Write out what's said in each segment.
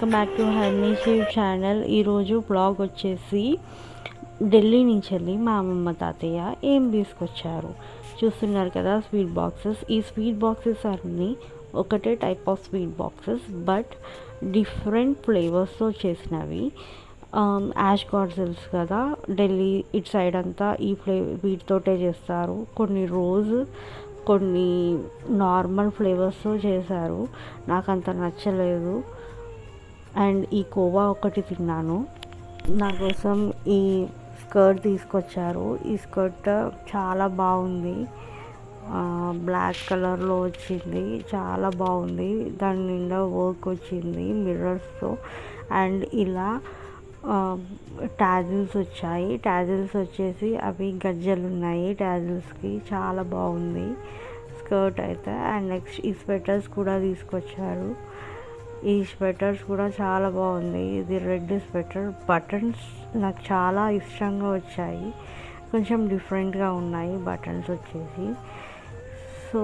Welcome back to Harneesh channel. ఈరోజు blog వచ్చేసి ఢిల్లీ నుంచి వెళ్ళి మా అమ్మమ్మ తాతయ్య ఏం తీసుకొచ్చారు చూస్తున్నారు కదా. Sweet boxes. ఈ స్వీట్ బాక్సెస్ అన్నీ ఒకటే type of sweet boxes but different ఫ్లేవర్స్తో చేసినవి. యాష్ గాడ్ తెలుసు కదా, ఢిల్లీ ఇటు సైడ్ అంతా వీటితోటే చేస్తారు. కొన్ని రోజ్, కొన్ని నార్మల్ ఫ్లేవర్స్తో చేశారు. నాకు అంత నచ్చలేదు. అండ్ ఈ కోవా ఒకటి తిన్నాను. నా కోసం ఈ స్కర్ట్ తీసుకొచ్చారు. ఈ స్కర్ట్ చాలా బాగుంది. బ్లాక్ కలర్లో వచ్చింది, చాలా బాగుంది. దాని నిండా వర్క్ వచ్చింది మిర్రర్స్తో. అండ్ ఇలా టాజిల్స్ వచ్చాయి. టాజిల్స్ వచ్చేసి అవి గజ్జలు ఉన్నాయి టాజిల్స్కి. చాలా బాగుంది స్కర్ట్ అయితే. అండ్ నెక్స్ట్ ఈ స్వెటర్స్ కూడా తీసుకొచ్చారు. ఈ స్వెటర్స్ కూడా చాలా బాగుంది. ఇది రెడ్ స్వెటర్. బటన్స్ నాకు చాలా ఇష్టంగా వచ్చాయి. కొంచెం డిఫరెంట్గా ఉన్నాయి బటన్స్ వచ్చేసి. సో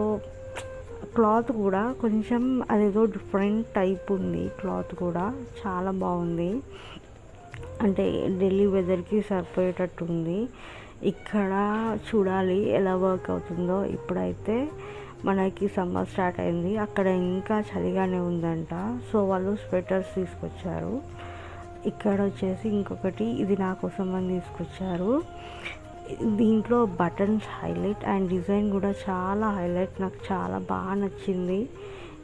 క్లాత్ కూడా కొంచెం అదేదో డిఫరెంట్ టైప్ ఉంది. క్లాత్ కూడా చాలా బాగుంది. అంటే ఢిల్లీ వెదర్కి సరిపోయేటట్టు ఉంది. ఇక్కడ చూడాలి ఎలా వర్క్ అవుతుందో. ఇప్పుడైతే మనకి సమ్మర్ స్టార్ట్ అయింది, అక్కడ ఇంకా చలిగానే ఉందంట. సో వాళ్ళు స్వెటర్స్ తీసుకొచ్చారు. ఇక్కడ వచ్చేసి ఇంకొకటి ఇది నా కోసం అని తీసుకొచ్చారు. దీంట్లో బటన్స్ హైలైట్ అండ్ డిజైన్ కూడా చాలా హైలైట్. నాకు చాలా బాగా నచ్చింది.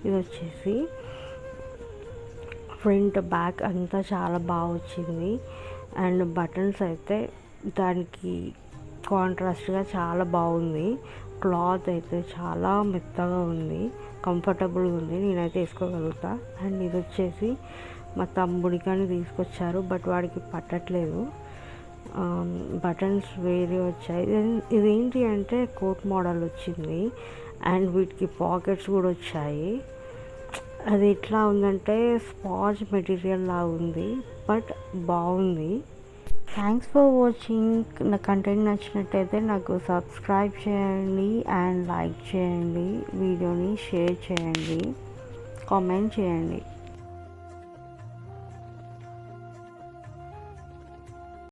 ఇది వచ్చేసి ఫ్రంట్ బ్యాక్ అంతా చాలా బాగా వచ్చింది. అండ్ బటన్స్ అయితే దానికి కాంట్రాస్ట్గా చాలా బాగుంది. క్లాత్ అయితే చాలా మెత్తగా ఉంది, కంఫర్టబుల్గా ఉంది. నేనైతే వేసుకోగలుగుతా. అండ్ ఇది వచ్చేసి మా తమ్ముడికి అని తీసుకొచ్చారు బట్ వాడికి పట్టట్లేదు. బటన్స్ వేరే వచ్చాయి. ఇదేంటి అంటే కోట్ మోడల్ వచ్చింది. అండ్ వీటికి పాకెట్స్ కూడా వచ్చాయి. అది ఎట్లా ఉందంటే స్పాంజ్ మెటీరియల్ లా ఉంది బట్ బాగుంది. Thanks for watching. నా కంటెంట్ నచ్చినట్టయితే నాకు సబ్స్క్రైబ్ చేయండి అండ్ లైక్ చేయండి, వీడియోని షేర్ చేయండి, కామెంట్ చేయండి.